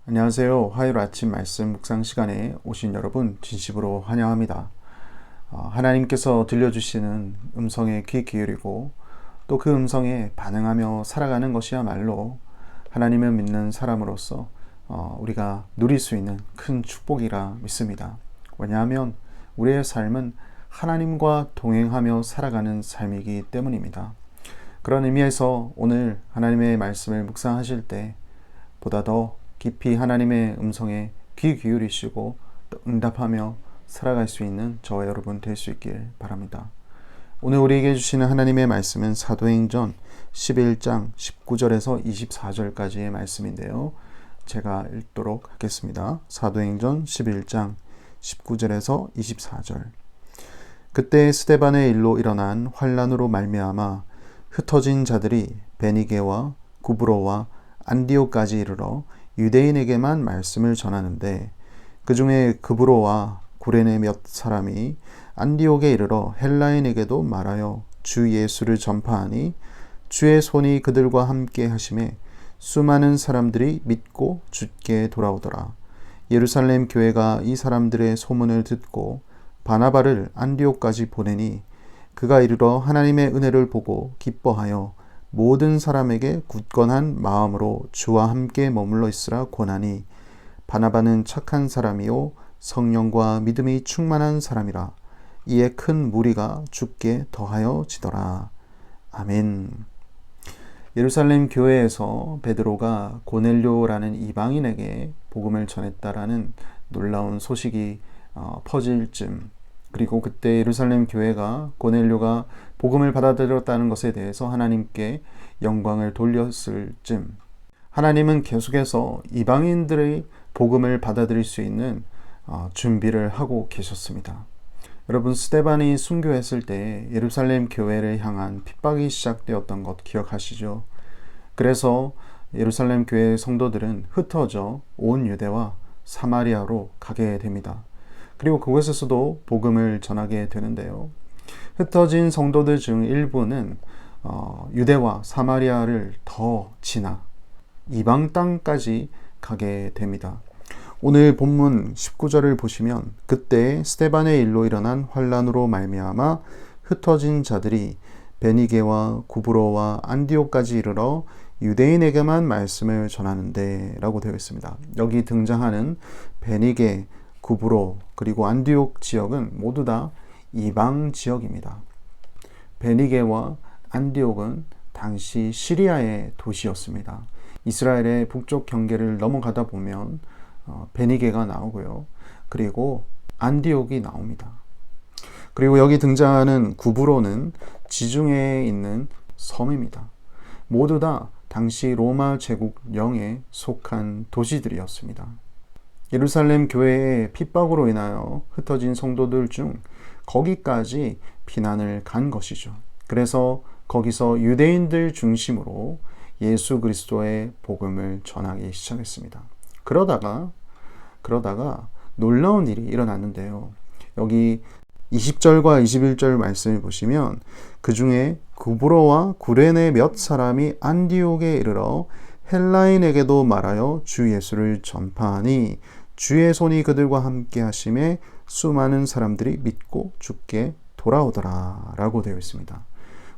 안녕하세요. 화요일 아침 말씀 묵상 시간에 오신 여러분 진심으로 환영합니다. 하나님께서 들려주시는 음성에 귀 기울이고 또 그 음성에 반응하며 살아가는 것이야말로 하나님을 믿는 사람으로서 우리가 누릴 수 있는 큰 축복이라 믿습니다. 왜냐하면 우리의 삶은 하나님과 동행하며 살아가는 삶이기 때문입니다. 그런 의미에서 오늘 하나님의 말씀을 묵상하실 때 보다 더 깊이 하나님의 음성에 귀 기울이시고 또 응답하며 살아갈 수 있는 저와 여러분 될 수 있길 바랍니다. 오늘 우리에게 주시는 하나님의 말씀은 사도행전 11장 19절에서 24절까지의 말씀인데요. 제가 읽도록 하겠습니다. 사도행전 11장 19절에서 24절. 그때 스데반의 일로 일어난 환란으로 말미암아 흩어진 자들이 베니게와 구브로와 안디옥까지 이르러 유대인에게만 말씀을 전하는데 그 중에 구브로와 구레네 몇 사람이 안디옥에 이르러 헬라인에게도 말하여 주 예수를 전파하니 주의 손이 그들과 함께 하심에 수많은 사람들이 믿고 주께 돌아오더라. 예루살렘 교회가 이 사람들의 소문을 듣고 바나바를 안디옥까지 보내니 그가 이르러 하나님의 은혜를 보고 기뻐하여 모든 사람에게 굳건한 마음으로 주와 함께 머물러 있으라 권하니 바나바는 착한 사람이요 성령과 믿음이 충만한 사람이라. 이에 큰 무리가 주께 더하여 지더라. 아멘. 예루살렘 교회에서 베드로가 고넬료라는 이방인에게 복음을 전했다라는 놀라운 소식이 퍼질 쯤, 그리고 그때 예루살렘 교회가 고넬료가 복음을 받아들였다는 것에 대해서 하나님께 영광을 돌렸을 쯤, 하나님은 계속해서 이방인들의 복음을 받아들일 수 있는 준비를 하고 계셨습니다. 여러분, 스데반이 순교했을 때 예루살렘 교회를 향한 핍박이 시작되었던 것 기억하시죠? 그래서 예루살렘 교회 성도들은 흩어져 온 유대와 사마리아로 가게 됩니다. 그리고 그곳에서도 복음을 전하게 되는데요. 흩어진 성도들 중 일부는 유대와 사마리아를 더 지나 이방 땅까지 가게 됩니다. 오늘 본문 19절을 보시면 그때 스데반의 일로 일어난 환란으로 말미암아 흩어진 자들이 베니게와 구브로와 안디옥까지 이르러 유대인에게만 말씀을 전하는데 라고 되어 있습니다. 여기 등장하는 베니게, 구브로 그리고 안디옥 지역은 모두 다 이방 지역입니다. 베니게와 안디옥은 당시 시리아의 도시였습니다. 이스라엘의 북쪽 경계를 넘어가다 보면 베니게가 나오고요. 그리고 안디옥이 나옵니다. 그리고 여기 등장하는 구브로는 지중해에 있는 섬입니다. 모두 다 당시 로마 제국령에 속한 도시들이었습니다. 예루살렘 교회의 핍박으로 인하여 흩어진 성도들 중 거기까지 피난을 간 것이죠. 그래서 거기서 유대인들 중심으로 예수 그리스도의 복음을 전하기 시작했습니다. 그러다가 놀라운 일이 일어났는데요. 여기 20절과 21절 말씀을 보시면 그 중에 구브로와 구레네 몇 사람이 안디옥에 이르러 헬라인에게도 말하여 주 예수를 전파하니 주의 손이 그들과 함께 하심에 수많은 사람들이 믿고 주께 돌아오더라 라고 되어 있습니다.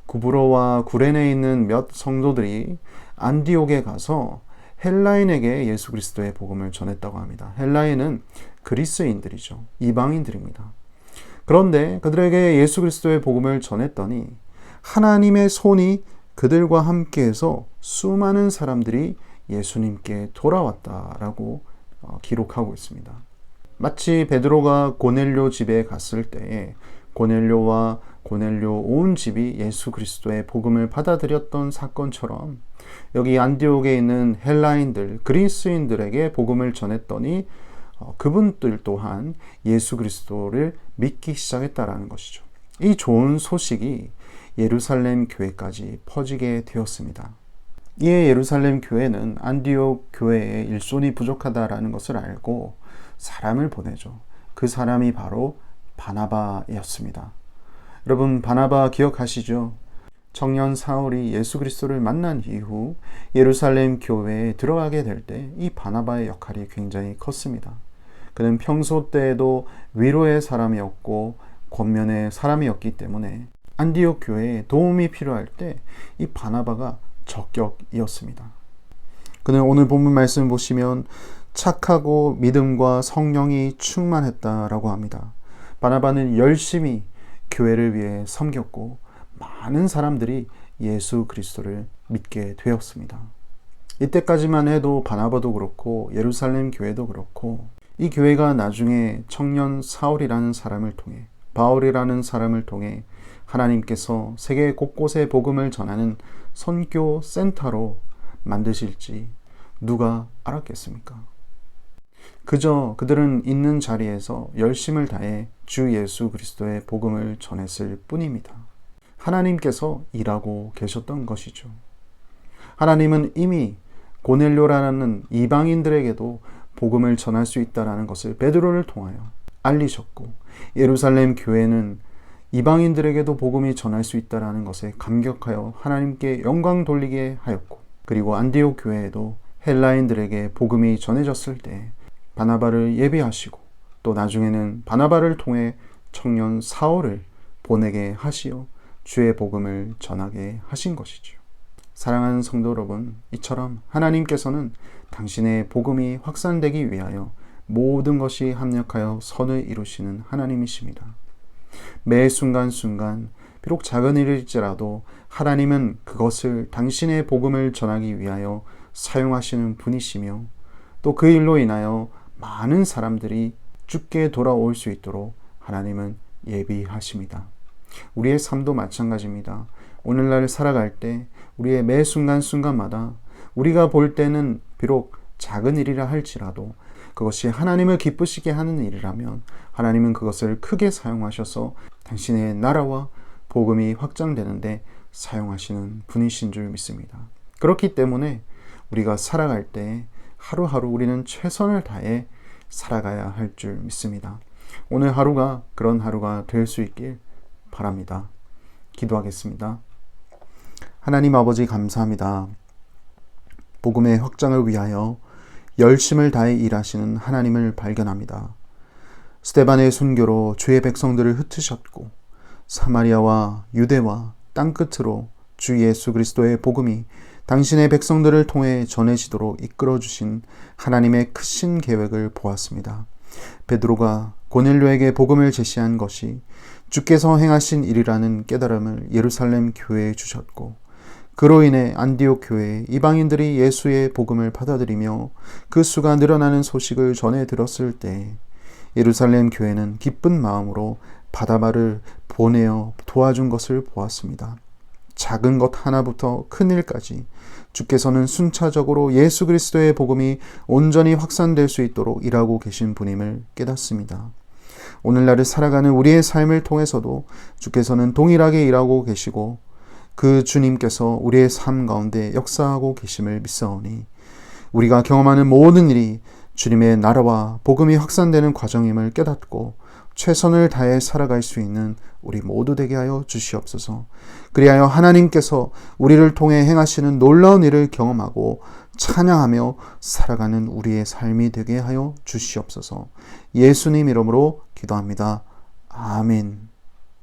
구브로와 구레네에 있는 몇 성도들이 안디옥에 가서 헬라인에게 예수 그리스도의 복음을 전했다고 합니다. 헬라인은 그리스인들이죠. 이방인들입니다. 그런데 그들에게 예수 그리스도의 복음을 전했더니 하나님의 손이 그들과 함께해서 수많은 사람들이 예수님께 돌아왔다라고 기록하고 있습니다. 마치 베드로가 고넬료 집에 갔을 때에 고넬료와 고넬료 온 집이 예수 그리스도의 복음을 받아들였던 사건처럼 여기 안디옥에 있는 헬라인들, 그리스인들에게 복음을 전했더니 그분들 또한 예수 그리스도를 믿기 시작했다라는 것이죠. 이 좋은 소식이 예루살렘 교회까지 퍼지게 되었습니다. 이에 예루살렘 교회는 안디옥 교회에 일손이 부족하다라는 것을 알고 사람을 보내죠. 그 사람이 바로 바나바였습니다. 여러분, 바나바 기억하시죠? 청년 사울이 예수 그리스도를 만난 이후 예루살렘 교회에 들어가게 될 때 이 바나바의 역할이 굉장히 컸습니다. 그는 평소 때에도 위로의 사람이었고 권면의 사람이었기 때문에 안디옥 교회에 도움이 필요할 때 이 바나바가 적격이었습니다. 그는 오늘 본문 말씀 보시면 착하고 믿음과 성령이 충만했다라고 합니다. 바나바는 열심히 교회를 위해 섬겼고 많은 사람들이 예수 그리스도를 믿게 되었습니다. 이때까지만 해도 바나바도 그렇고 예루살렘 교회도 그렇고 이 교회가 나중에 청년 사울이라는 사람을 통해 바울이라는 사람을 통해 하나님께서 세계 곳곳에 복음을 전하는 선교 센터로 만드실지 누가 알았겠습니까? 그저 그들은 있는 자리에서 열심을 다해 주 예수 그리스도의 복음을 전했을 뿐입니다. 하나님께서 일하고 계셨던 것이죠. 하나님은 이미 고넬료라는 이방인들에게도 복음을 전할 수 있다는 것을 베드로를 통하여 알리셨고, 예루살렘 교회는 이방인들에게도 복음이 전할 수 있다는 것에 감격하여 하나님께 영광 돌리게 하였고, 그리고 안디옥 교회에도 헬라인들에게 복음이 전해졌을 때 바나바를 예비하시고 또 나중에는 바나바를 통해 청년 사울을 보내게 하시어 주의 복음을 전하게 하신 것이죠. 사랑하는 성도 여러분, 이처럼 하나님께서는 당신의 복음이 확산되기 위하여 모든 것이 합력하여 선을 이루시는 하나님이십니다. 매 순간순간 비록 작은 일일지라도 하나님은 그것을 당신의 복음을 전하기 위하여 사용하시는 분이시며 또 그 일로 인하여 많은 사람들이 주께 돌아올 수 있도록 하나님은 예비하십니다. 우리의 삶도 마찬가지입니다. 오늘날 살아갈 때 우리의 매 순간순간마다 우리가 볼 때는 비록 작은 일이라 할지라도 그것이 하나님을 기쁘시게 하는 일이라면 하나님은 그것을 크게 사용하셔서 당신의 나라와 복음이 확장되는데 사용하시는 분이신 줄 믿습니다. 그렇기 때문에 우리가 살아갈 때 하루하루 우리는 최선을 다해 살아가야 할 줄 믿습니다. 오늘 하루가 그런 하루가 될 수 있길 바랍니다. 기도하겠습니다. 하나님 아버지 감사합니다. 복음의 확장을 위하여 열심을 다해 일하시는 하나님을 발견합니다. 스데반의 순교로 주의 백성들을 흩으셨고 사마리아와 유대와 땅끝으로 주 예수 그리스도의 복음이 당신의 백성들을 통해 전해지도록 이끌어주신 하나님의 크신 계획을 보았습니다. 베드로가 고넬료에게 복음을 제시한 것이 주께서 행하신 일이라는 깨달음을 예루살렘 교회에 주셨고, 그로 인해 안디옥 교회에 이방인들이 예수의 복음을 받아들이며 그 수가 늘어나는 소식을 전해 들었을 때 예루살렘 교회는 기쁜 마음으로 바나바를 보내어 도와준 것을 보았습니다. 작은 것 하나부터 큰 일까지 주께서는 순차적으로 예수 그리스도의 복음이 온전히 확산될 수 있도록 일하고 계신 분임을 깨닫습니다. 오늘날을 살아가는 우리의 삶을 통해서도 주께서는 동일하게 일하고 계시고 그 주님께서 우리의 삶 가운데 역사하고 계심을 믿사오니 우리가 경험하는 모든 일이 주님의 나라와 복음이 확산되는 과정임을 깨닫고 최선을 다해 살아갈 수 있는 우리 모두 되게 하여 주시옵소서. 그리하여 하나님께서 우리를 통해 행하시는 놀라운 일을 경험하고 찬양하며 살아가는 우리의 삶이 되게 하여 주시옵소서. 예수님 이름으로 기도합니다. 아멘.